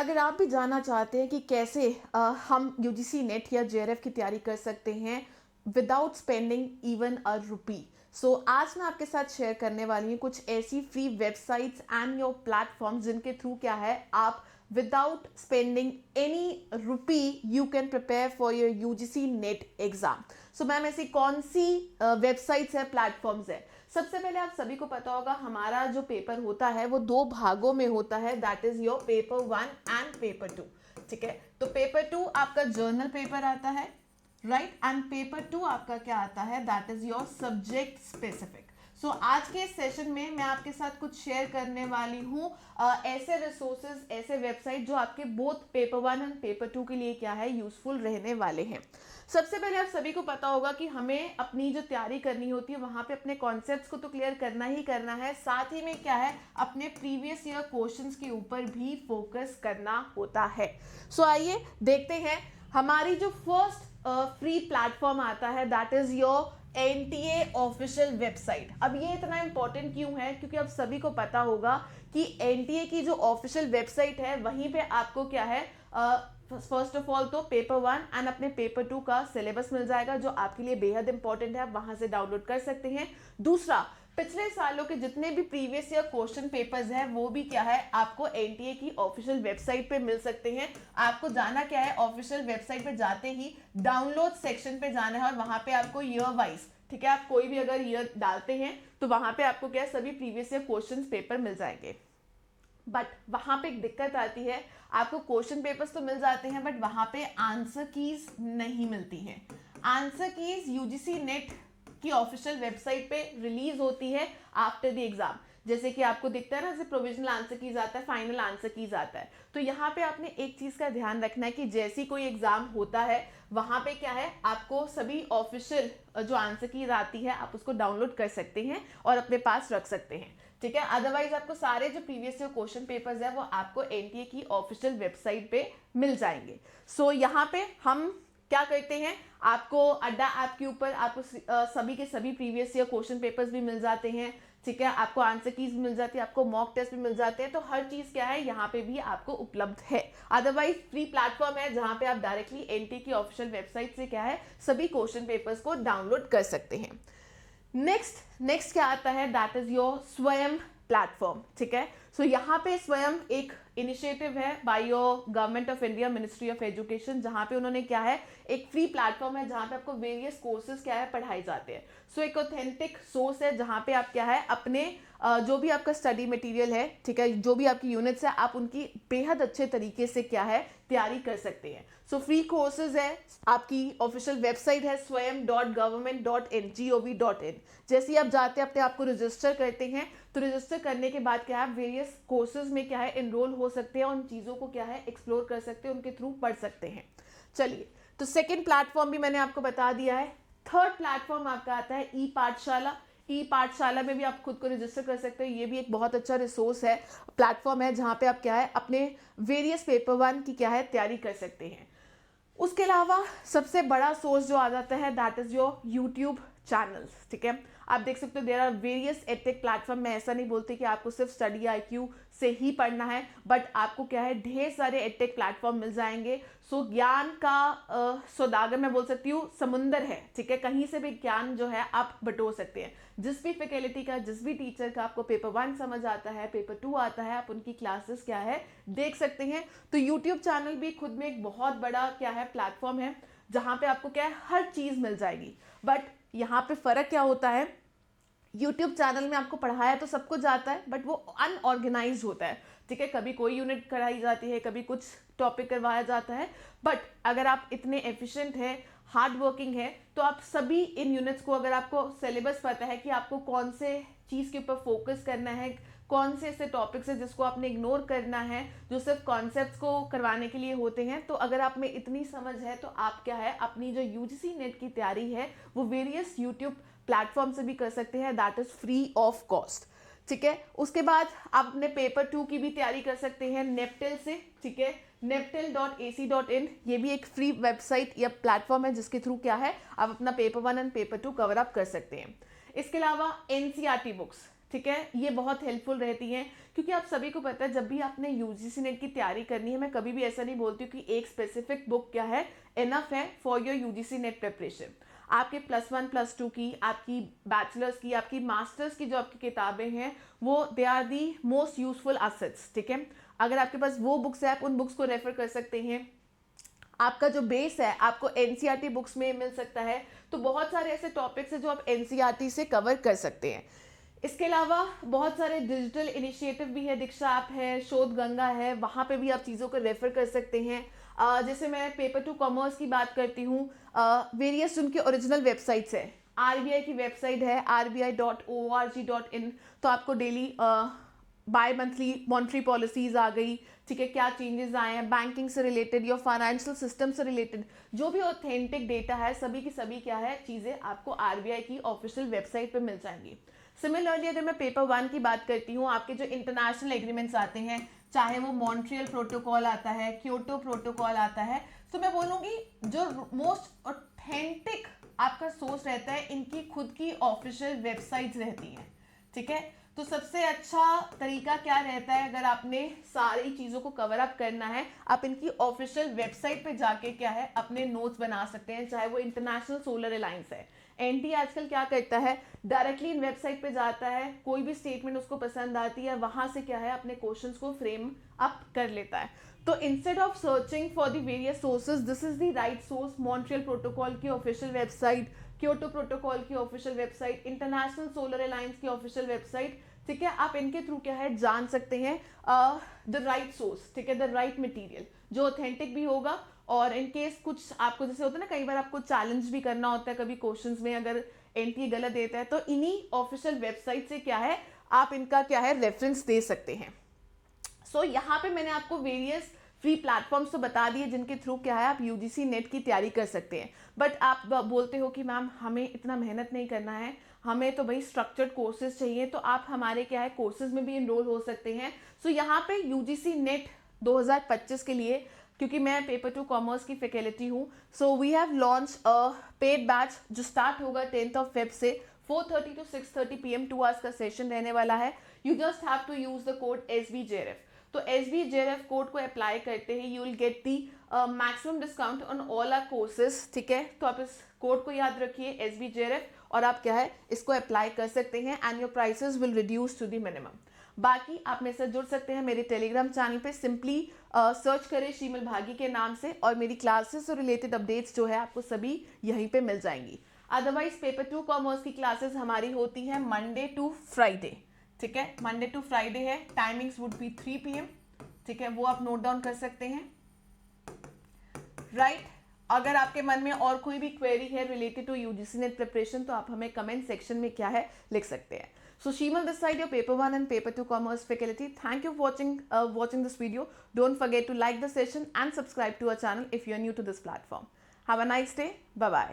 अगर आप भी जानना चाहते हैं कि कैसे हम यूजीसी नेट या जेआरएफ की तैयारी कर सकते हैं विदाउट स्पेंडिंग इवन अ रुपी, सो आज मैं आपके साथ शेयर करने वाली हूँ कुछ ऐसी free websites and your platform जिनके थ्रू क्या है आप without spending any rupee you can prepare for your UGC net exam. So ma'am ऐसी कौन सी वेबसाइट्स है, प्लेटफॉर्म्स है? सबसे पहले आप सभी को पता होगा हमारा जो पेपर होता है वो दो भागों में होता है, that is your paper 1 and paper 2। ठीक है, तो पेपर 2 आपका जर्नल पेपर आता है, राइट, एंड पेपर 2 आपका क्या आता है, that is your subject specific. So आज के सेशन में मैं आपके साथ कुछ शेयर करने वाली हूँ ऐसे रिसोर्सेज, ऐसे वेबसाइट जो आपके बोथ पेपर 1 एंड पेपर 2 के लिए क्या है यूजफुल रहने वाले हैं। सबसे पहले आप सभी को पता होगा कि हमें अपनी जो तैयारी करनी होती है वहां पे अपने कॉन्सेप्ट्स को तो क्लियर करना ही करना है, साथ ही में क्या है अपने प्रीवियस ईयर क्वेश्चंस के ऊपर भी फोकस करना होता है। सो आइए देखते हैं हमारी जो फर्स्ट फ्री प्लेटफॉर्म आता है, that is your NTA official website. अब ये इतना इंपॉर्टेंट क्यों है, क्योंकि अब सभी को पता होगा कि एनटीए की जो ऑफिशियल वेबसाइट है वहीं पे आपको क्या है फर्स्ट ऑफ ऑल तो पेपर 1 एंड अपने पेपर 2 का सिलेबस मिल जाएगा जो आपके लिए बेहद इंपॉर्टेंट है, आप वहां से डाउनलोड कर सकते हैं। दूसरा, पिछले सालों के जितने भी प्रीवियस ईयर क्वेश्चन पेपर्स हैं वो भी क्या है आपको एनटीए की ऑफिशियल वेबसाइट पे मिल सकते हैं। आपको जाना क्या है, ऑफिशियल वेबसाइट पे जाते ही डाउनलोड सेक्शन पे जाना है और वहां पे आपको ईयर वाइज, ठीक है, आप कोई भी अगर ईयर डालते हैं तो वहां पे आपको क्या है सभी प्रीवियस ईयर क्वेश्चन पेपर मिल जाएंगे। बट वहां पे एक दिक्कत आती है, आपको क्वेश्चन पेपर्स तो मिल जाते हैं बट वहां पे आंसर कीज नहीं मिलती हैं। आंसर कीज यूजीसी नेट की ऑफिशियल वेबसाइट पे रिलीज होती है आफ्टर द एग्जाम। जैसे कि आपको दिखता है ना, जैसे प्रोविजनल आंसर कीज आता है, फाइनल आंसर कीज आता है। तो यहाँ पे आपने एक चीज का ध्यान रखना है कि जैसी कोई एग्जाम होता है वहां पे क्या है आपको सभी ऑफिशियल जो आंसर कीज आती है आप उसको डाउनलोड कर सकते हैं और अपने पास रख सकते हैं। ठीक है, अदरवाइज आपको सारे जो प्रीवियस ईयर क्वेश्चन पेपर्स है वो आपको एनटीए की ऑफिशियल वेबसाइट पे मिल जाएंगे। सो यहाँ पे हम क्या करते हैं, आपको अड्डा ऐप के ऊपर आपको सभी के सभी प्रीवियस ईयर क्वेश्चन पेपर्स भी मिल जाते हैं। ठीक है, आपको आंसर कीज भी मिल जाती है, आपको मॉक टेस्ट भी मिल जाते हैं, तो हर चीज क्या है यहाँ पे भी आपको उपलब्ध है। अदरवाइज फ्री प्लेटफॉर्म है जहां पे आप डायरेक्टली एनटीए की ऑफिशियल वेबसाइट से क्या है सभी क्वेश्चन पेपर्स को डाउनलोड कर सकते हैं। नेक्स्ट क्या आता है, दैट इज योर स्वयं प्लेटफॉर्म। ठीक है, सो यहाँ पे स्वयं एक इनिशिएटिव है by your government of India, ministry of education, जहां पे उन्होंने क्या है एक फ्री प्लेटफॉर्म है जहां पे आपको वेरियस कोर्सेज क्या है पढ़ाए जाते हैं। सो एक ऑथेंटिक सोर्स है जहां पे आप क्या है अपने जो भी आपका स्टडी मटेरियल है, ठीक है, जो भी आपकी यूनिट्स है आप उनकी बेहद अच्छे तरीके से क्या है तैयारी कर सकते हैं। सो फ्री कोर्सेज है, आपकी ऑफिशियल वेबसाइट है swayam.government.gov.in। जैसे ही आप जाते हैं अपने आप को रजिस्टर करते हैं तो रजिस्टर करने के बाद क्या है आप वेरियस कोर्सेज में क्या है एनरोल हो सकते हैं, उन चीज़ों को क्या है एक्सप्लोर कर सकते हैं, उनके थ्रू पढ़ सकते हैं। चलिए, तो सेकेंड प्लेटफॉर्म भी मैंने आपको बता दिया है। थर्ड प्लेटफॉर्म आपका आता है ई पाठशाला। ई पाठशाला में भी आप खुद को रजिस्टर कर सकते हैं, ये भी एक बहुत अच्छा रिसोर्स है, प्लेटफॉर्म है जहां पे आप क्या है अपने वेरियस पेपर 1 की क्या है तैयारी कर सकते हैं। उसके अलावा सबसे बड़ा सोर्स जो आ जाता है that is your YouTube channels. ठीक है, आप देख सकते हो there are various edtech platform. मैं ऐसा नहीं बोलती कि आपको सिर्फ स्टडी आईक्यू से ही पढ़ना है, बट आपको क्या है ढेर सारे एडटेक प्लेटफॉर्म मिल जाएंगे। सो ज्ञान का सौदागर मैं बोल सकती हूँ समुंदर है। ठीक है, कहीं से भी ज्ञान जो है आप बटोर सकते हैं। जिस भी फैकल्टी का, जिस भी टीचर का आपको पेपर 1 समझ आता है, पेपर 2 आता है, आप उनकी क्लासेस क्या है देख सकते हैं। तो यूट्यूब चैनल भी खुद में एक बहुत बड़ा क्या है प्लेटफॉर्म है जहां पे आपको क्या है हर चीज मिल जाएगी। बट यहाँ पे फर्क क्या होता है, यूट्यूब चैनल में आपको पढ़ाया तो सब कुछ जाता है बट वो अनऑर्गेनाइज होता है। ठीक है, कभी कोई यूनिट कराई जाती है, कभी कुछ टॉपिक करवाया जाता है, बट अगर आप इतने एफिशिएंट हैं, हार्ड वर्किंग है, तो आप सभी इन यूनिट्स को, अगर आपको सिलेबस पता है कि आपको कौन से चीज़ के ऊपर फोकस करना है, कौन से ऐसे टॉपिक्स है जिसको आपने इग्नोर करना है, जो सिर्फ कॉन्सेप्ट्स को करवाने के लिए होते हैं, तो अगर आप में इतनी समझ है तो आप क्या है अपनी जो यूजीसी नेट की तैयारी है वो वेरियस यूट्यूब प्लेटफॉर्म से भी कर सकते हैं, that is free of cost. ठीक है, उसके बाद आप अपने पेपर 2 की भी तैयारी कर सकते हैं नेपटेल से। ठीक है, neptel.ac.in, ये भी एक फ्री वेबसाइट या प्लेटफॉर्म है जिसके थ्रू क्या है आप अपना paper 1 and paper 2 cover up कर सकते हैं। इसके अलावा एनसीईआरटी बुक्स, ठीक है, ये बहुत हेल्पफुल रहती हैं, क्योंकि आप सभी को पता है जब भी आपने यूजीसी नेट की तैयारी करनी है, मैं कभी भी ऐसा नहीं बोलती हूँ कि एक स्पेसिफिक बुक क्या है इनफ है for your UGC NET preparation. आपके +1 +2 की, आपकी बैचलर्स की, आपकी मास्टर्स की जो आपकी किताबें हैं वो they are the most useful assets. ठीक है, अगर आपके पास वो बुक्स है आप उन बुक्स को रेफर कर सकते हैं। आपका जो बेस है आपको एनसीईआरटी बुक्स में मिल सकता है, तो बहुत सारे ऐसे टॉपिक्स हैं जो आप एनसीईआरटी से कवर कर सकते हैं। इसके अलावा बहुत सारे डिजिटल इनिशिएटिव भी है, दीक्षा ऐप है, शोध गंगा है, वहाँ पे भी आप चीज़ों को रेफर कर सकते हैं। जैसे मैं पेपर टू कॉमर्स की बात करती हूँ, वेरियस उनके ओरिजिनल वेबसाइट्स है, आरबीआई की वेबसाइट है rbi.org.in, तो आपको daily bimonthly monetary policies आ गई, ठीक है, क्या चेंजेस आए हैं बैंकिंग से रिलेटेड या फाइनेंशियल सिस्टम से रिलेटेड, जो भी ऑथेंटिक डेटा है सभी की सभी क्या है चीज़ें आपको आरबीआई की ऑफिशियल वेबसाइट पे मिल जाएंगी। सिमिलरली अगर मैं पेपर 1 की बात करती हूँ, आपके जो इंटरनेशनल एग्रीमेंट्स आते हैं, चाहे वो मॉन्ट्रियल प्रोटोकॉल आता है, क्योटो प्रोटोकॉल आता है, तो मैं बोलूँगी जो मोस्ट ऑथेंटिक आपका सोर्स रहता है इनकी खुद की ऑफिशियल वेबसाइट्स रहती हैं। ठीक है, तो सबसे अच्छा तरीका क्या रहता है, अगर आपने सारी चीज़ों को कवर अप करना है, आप इनकी ऑफिशियल वेबसाइट पे जाके क्या है अपने नोट्स बना सकते हैं, चाहे वो इंटरनेशनल सोलर अलायंस है। एनटी आजकल क्या करता है, डायरेक्टली इन वेबसाइट पे जाता है, कोई भी स्टेटमेंट उसको पसंद आती है, वहां से क्या है अपने क्वेश्चंस को फ्रेम अप कर लेता है। तो instead of searching for the various sources, this is the right source, Montreal protocol की ऑफिशियल वेबसाइट, क्योटो प्रोटोकॉल की official website, international solar alliance की ऑफिशियल वेबसाइट। ठीक है, आप इनके थ्रू क्या है जान सकते हैं द राइट सोर्स, ठीक है, द राइट मटेरियल जो ऑथेंटिक भी होगा। और इन केस कुछ आपको जैसे होता है ना, कई बार आपको चैलेंज भी करना होता है कभी क्वेश्चंस में, अगर एनटीए गलत देता है, तो इन्हीं ऑफिशियल वेबसाइट से क्या है आप इनका क्या है रेफरेंस दे सकते हैं। सो यहाँ पे मैंने आपको वेरियस फ्री प्लेटफॉर्म्स तो बता दिए जिनके थ्रू क्या है आप यूजीसी नेट की तैयारी कर सकते हैं। बट आप बोलते हो कि मैम हमें इतना मेहनत नहीं करना है, हमें तो भाई स्ट्रक्चर्ड कोर्सेज चाहिए, तो आप हमारे क्या है कोर्सेज में भी इनरोल हो सकते हैं। सो यहाँ पे यूजीसी नेट 2025 के लिए, क्योंकि मैं पेपर टू कॉमर्स की फैकल्टी हूँ, so we have launch a paid batch जो स्टार्ट होगा 10th Feb से 4:30 to 6:30 PM 2 hours का सेशन रहने वाला है। You just have to use the code SBJRF। तो SBJRF कोड को अप्लाई करते ही you will get the maximum discount on all our courses. ठीक है, तो आप इस कोड को याद रखिए SBJRF और आप क्या है इसको अप्लाई कर सकते हैं and your prices will reduce to the minimum. बाकी आप मेरे साथ जुड़ सकते हैं मेरे टेलीग्राम चैनल पे, सिंपली सर्च करें शीमल भागी के नाम से, और मेरी क्लासेस से रिलेटेड अपडेट्स जो है आपको सभी यहीं पे मिल जाएंगी। अदरवाइज पेपर टू कॉमर्स की क्लासेस हमारी होती हैं मंडे टू फ्राइडे। ठीक है, मंडे टू फ्राइडे है, टाइमिंग्स वुड बी 3 PM। ठीक है, वो आप नोट डाउन कर सकते हैं। राइट, अगर आपके मन में और कोई भी क्वेरी है related to UGC NET preparation तो आप हमें कमेंट सेक्शन में क्या है लिख सकते हैं। So Shimal this side, your paper 1 and paper 2 commerce faculty. Thank you for watching this video. Don't forget to like the session and subscribe to our channel if you are new to this platform. Have a nice day. Bye bye.